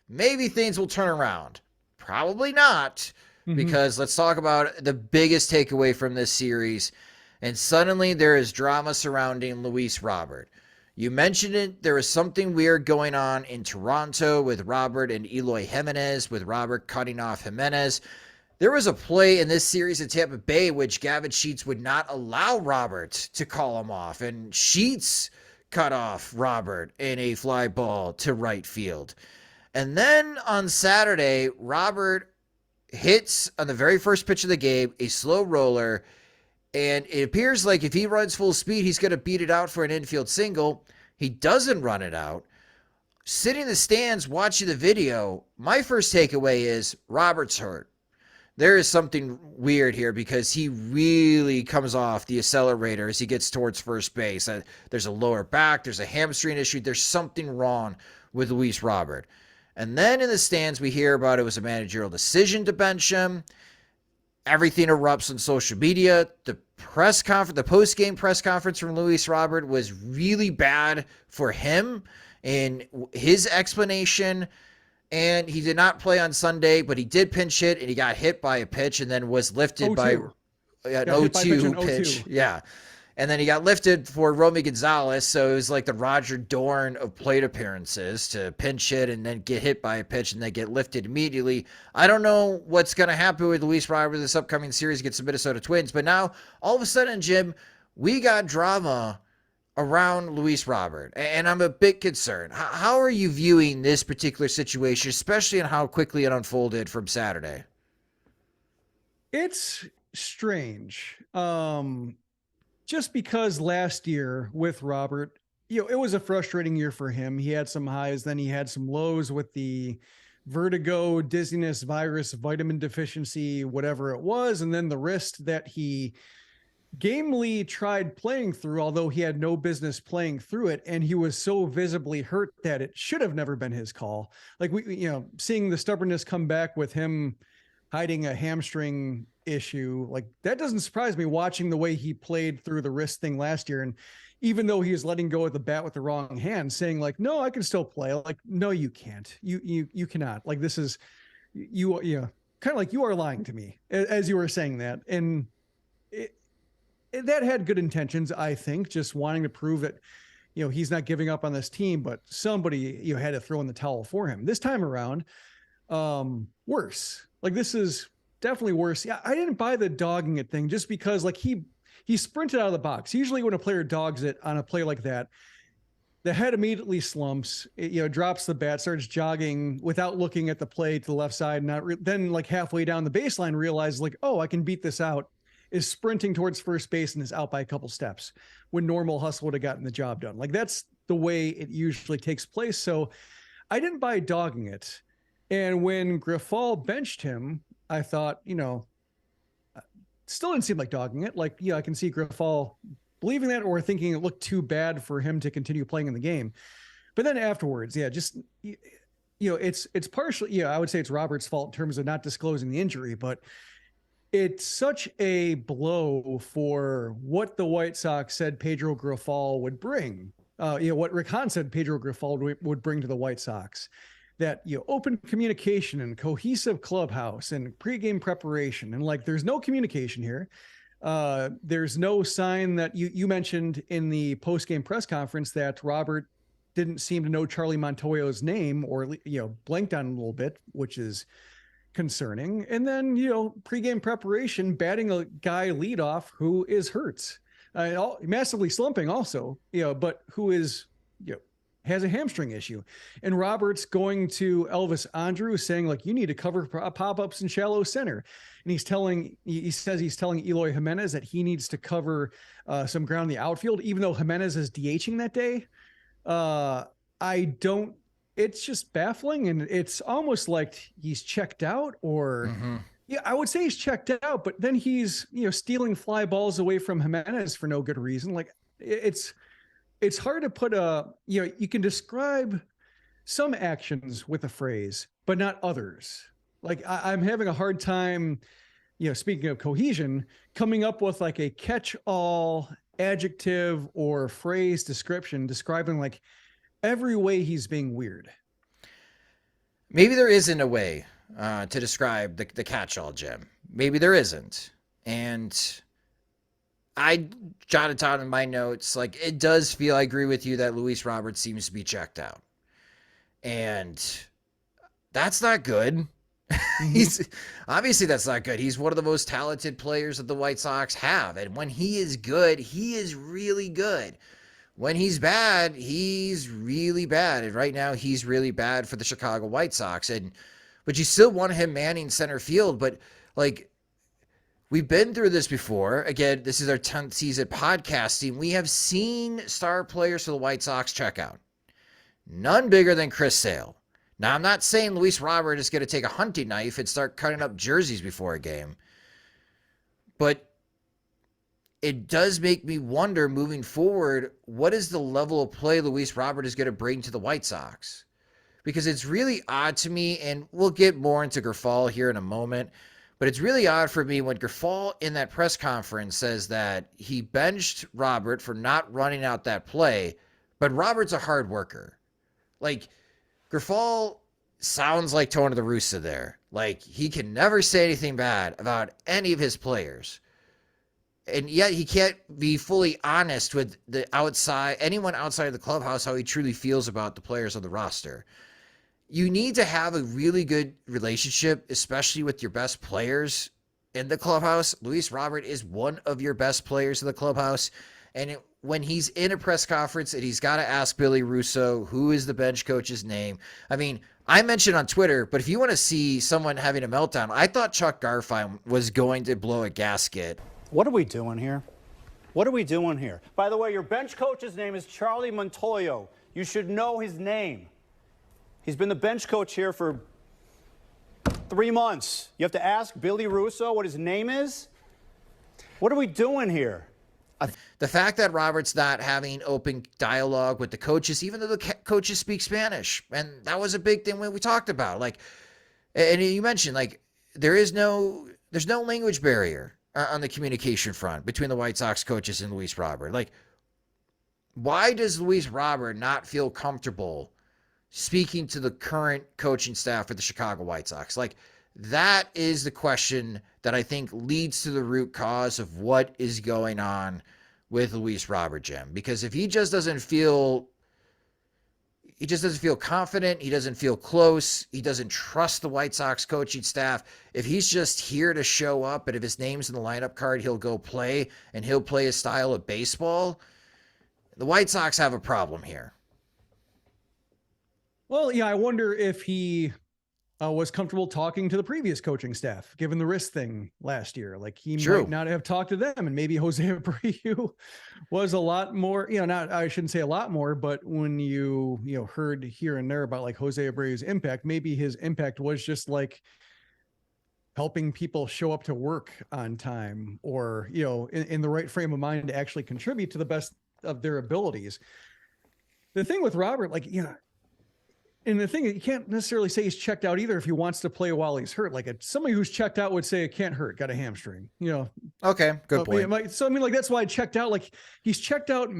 maybe things will turn around. Probably not, because let's talk about the biggest takeaway from this series. And suddenly there is drama surrounding Luis Robert. You mentioned it. There was something weird going on in Toronto with Robert and Eloy Jimenez, with Robert cutting off Jimenez. There was a play in this series in Tampa Bay which Gavin Sheets would not allow Robert to call him off, and Sheets cut off Robert in a fly ball to right field. And then on Saturday, Robert hits on the very first pitch of the game a slow roller, and it appears like if he runs full speed, he's going to beat it out for an infield single. He doesn't run it out. Sitting in the stands watching the video, my first takeaway is Robert's hurt. There is something weird here because he really comes off the accelerator as he gets towards first base. There's a lower back, there's a hamstring issue, there's something wrong with Luis Robert. And then in the stands, we hear about it was a managerial decision to bench him. Everything erupts on social media. The press conference, the post-game press conference from Luis Robert was really bad for him in his explanation. And he did not play on Sunday, but he did pinch hit, and he got hit by a pitch and then was lifted by an 0-2 pitch. Yeah. And then he got lifted for Romy Gonzalez, so it was like the Roger Dorn of plate appearances, to pinch hit and then get hit by a pitch and then get lifted immediately. I don't know what's going to happen with Luis Robert this upcoming series against the Minnesota Twins, but now all of a sudden, Jim, we got drama around Luis Robert, and I'm a bit concerned. How are you viewing this particular situation, especially in how quickly it unfolded from Saturday? It's strange. Just because last year with Robert, it was a frustrating year for him. He had some highs, then he had some lows with the vertigo, dizziness, virus, vitamin deficiency, whatever it was. And then the wrist that he gamely tried playing through, although he had no business playing through it. And he was so visibly hurt that it should have never been his call. Like seeing the stubbornness come back with him hiding a hamstring issue, like that doesn't surprise me, watching the way he played through the wrist thing last year. And even though he was letting go of the bat with the wrong hand, saying like, no, I can still play. Like, no, you can't, you cannot. Like, this is kind of like, you are lying to me as you were saying that. And that had good intentions, I think, just wanting to prove that, he's not giving up on this team, but somebody, had to throw in the towel for him this time around. Worse. Like, this is definitely worse. Yeah, I didn't buy the dogging it thing just because, like, he sprinted out of the box. Usually when a player dogs it on a play like that, the head immediately slumps, drops the bat, starts jogging without looking at the play to the left side. Then like halfway down the baseline realizes like, oh, I can beat this out, is sprinting towards first base and is out by a couple steps when normal hustle would have gotten the job done. Like, that's the way it usually takes place. So I didn't buy dogging it. And when Grifol benched him, I thought, still didn't seem like dogging it. Like, I can see Grifol believing that or thinking it looked too bad for him to continue playing in the game. But then afterwards, it's partially, I would say it's Robert's fault in terms of not disclosing the injury, but it's such a blow for what the White Sox said Pedro Grifol would bring. What Rick Hahn said Pedro Grifol would bring to the White Sox. That open communication and cohesive clubhouse and pregame preparation, and like there's no communication here. There's no sign that you mentioned in the postgame press conference that Robert didn't seem to know Charlie Montoyo's name, or blanked on a little bit, which is concerning. And then pregame preparation, batting a guy leadoff who is hurt, massively slumping also, but who is has a hamstring issue. And Robert's going to Elvis Andrews saying like, you need to cover pop-ups in shallow center. And he says he's telling Eloy Jimenez that he needs to cover some ground in the outfield, even though Jimenez is DHing that day. It's just baffling. And it's almost like he's checked out or I would say he's checked out, but then he's, stealing fly balls away from Jimenez for no good reason. Like it's hard to put you can describe some actions with a phrase, but not others. Like I'm having a hard time, speaking of cohesion, coming up with like a catch-all adjective or phrase description describing like every way he's being weird. maybe there isn't a way to describe the catch-all, Jim. Maybe there isn't. And I jotted down in my notes, like, it does feel, I agree with you that Luis Robert seems to be checked out. And that's not good. He's obviously that's not good. He's one of the most talented players that the White Sox have. And when he is good, he is really good. When he's bad, he's really bad. And right now he's really bad for the Chicago White Sox. But you still want him manning center field. But like, we've been through this before. Again, this is our 10th season podcasting. We have seen star players for the White Sox check out. None bigger than Chris Sale. Now, I'm not saying Luis Robert is going to take a hunting knife and start cutting up jerseys before a game. But it does make me wonder moving forward, what is the level of play Luis Robert is going to bring to the White Sox? Because it's really odd to me, and we'll get more into Grifol here in a moment, but it's really odd for me when Grifol in that press conference says that he benched Robert for not running out that play, but Robert's a hard worker. Like, Grifol sounds like Tony La Russa there. Like, he can never say anything bad about any of his players. And yet he can't be fully honest with anyone outside of the clubhouse, how he truly feels about the players on the roster. You need to have a really good relationship, especially with your best players in the clubhouse. Luis Robert is one of your best players in the clubhouse. And when he's in a press conference and he's got to ask Billy Russo, who is the bench coach's name? I mean, I mentioned on Twitter, but if you want to see someone having a meltdown, I thought Chuck Garfien was going to blow a gasket. What are we doing here? What are we doing here? By the way, your bench coach's name is Charlie Montoyo. You should know his name. He's been the bench coach here for 3 months. You have to ask Billy Russo what his name is? What are we doing here? The fact that Robert's not having open dialogue with the coaches, even though the coaches speak Spanish, and that was a big thing when we talked about. Like, and you mentioned, like, there's no language barrier on the communication front between the White Sox coaches and Luis Robert. Like, why does Luis Robert not feel comfortable speaking to the current coaching staff for the Chicago White Sox? Like, that is the question that I think leads to the root cause of what is going on with Luis Robert, Jim. Because if he just doesn't feel confident, he doesn't feel close, he doesn't trust the White Sox coaching staff, if he's just here to show up and if his name's in the lineup card, he'll go play and he'll play his style of baseball, the White Sox have a problem here. Well, yeah, I wonder if he was comfortable talking to the previous coaching staff, given the wrist thing last year. Like, he might not have talked to them, and maybe Jose Abreu was a lot more, I shouldn't say a lot more, but when you heard here and there about like Jose Abreu's impact, maybe his impact was just like helping people show up to work on time, or, in the right frame of mind to actually contribute to the best of their abilities. The thing with Robert, and the thing, you can't necessarily say he's checked out either if he wants to play while he's hurt. Like, somebody who's checked out would say it can't hurt, got a hamstring, Okay, good point. So, that's why I checked out. Like, he's checked out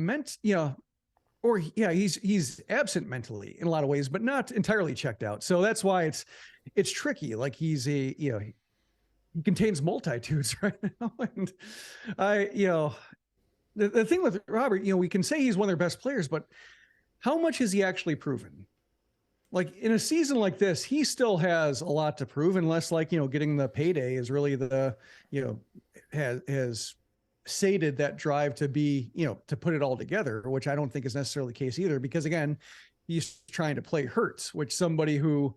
he's absent mentally in a lot of ways, but not entirely checked out. So that's why it's tricky. Like, he's he contains multitudes right now. And the thing with Robert, we can say he's one of their best players, but how much has he actually proven? Like, in a season like this, he still has a lot to prove, unless getting the payday is really has sated that drive to be, to put it all together, which I don't think is necessarily the case either, because again, he's trying to play Hurts, which somebody who,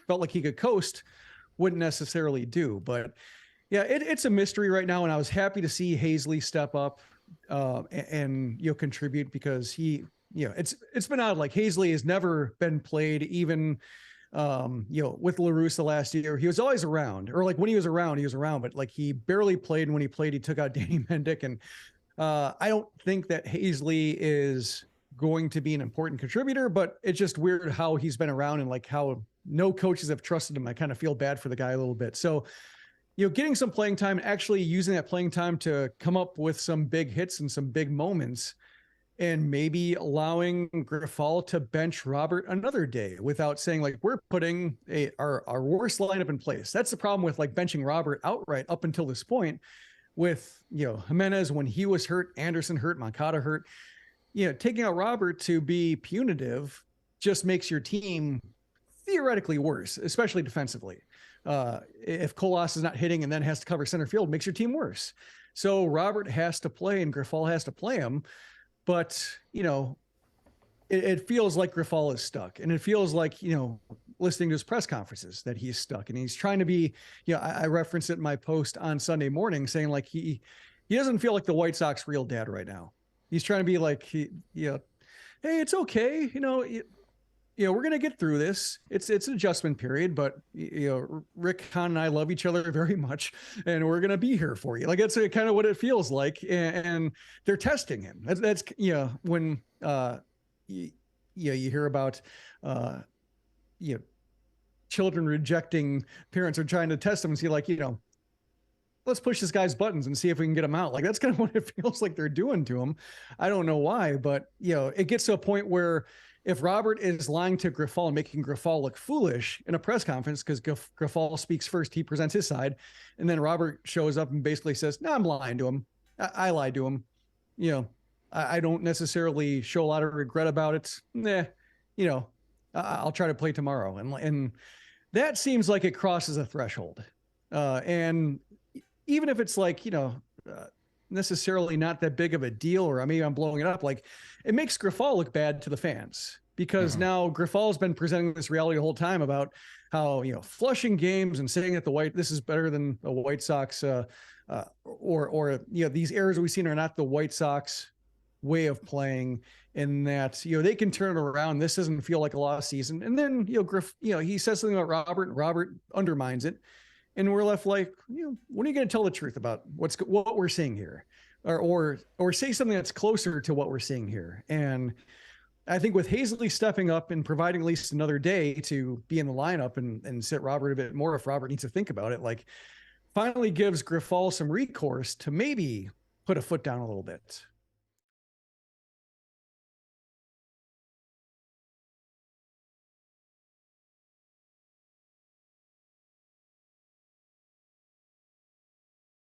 felt like he could coast wouldn't necessarily do. But yeah, it's a mystery right now. And I was happy to see Hazley step up and contribute, because he, it's been odd. Like, Hazley has never been played, even, with La Russa last year. He was always around, or like when he was around, but like, he barely played. And when he played, he took out Danny Mendick. And I don't think that Hazley is going to be an important contributor, but it's just weird how he's been around and like how no coaches have trusted him. I kind of feel bad for the guy a little bit. So, getting some playing time, actually using that playing time to come up with some big hits and some big moments and maybe allowing Grifol to bench Robert another day without saying like, we're putting our worst lineup in place. That's the problem with like benching Robert outright up until this point with, Jimenez, when he was hurt, Anderson hurt, Moncada hurt, taking out Robert to be punitive just makes your team theoretically worse, especially defensively. If Colas is not hitting and then has to cover center field, makes your team worse. So Robert has to play and Grifol has to play him. But, it feels like Grifol is stuck. And it feels like, listening to his press conferences that he's stuck. And he's trying to be, I referenced it in my post on Sunday morning saying like he doesn't feel like the White Sox real dad right now. He's trying to be like, hey, it's okay. We're going to get through this. It's an adjustment period, but Rick Hahn and I love each other very much and we're going to be here for you. Like that's kind of what it feels like. And they're testing him. That's when you hear about, children rejecting parents are trying to test them and see like, let's push this guy's buttons and see if we can get him out. Like that's kind of what it feels like they're doing to him. I don't know why, but it gets to a point where if Robert is lying to Grifol and making Grifol look foolish in a press conference, because Grifol speaks first, he presents his side, and then Robert shows up and basically says, no, I'm lying to him. I lied to him. I don't necessarily show a lot of regret about it. I'll try to play tomorrow. And that seems like it crosses a threshold. And even if it's like, necessarily not that big of a deal, or maybe I'm blowing it up, like it makes Grifol look bad to the fans because now Grifol's been presenting this reality the whole time about how, flushing games and saying that this is better than the White Sox, or these errors we've seen are not the White Sox way of playing, and that, they can turn it around. This doesn't feel like a lost season. And then, he says something about Robert and Robert undermines it. And we're left like, when are you going to tell the truth about what we're seeing here, or say something that's closer to what we're seeing here? And I think with Hazley stepping up and providing at least another day to be in the lineup and sit Robert a bit more if Robert needs to think about it, like finally gives Grifol some recourse to maybe put a foot down a little bit.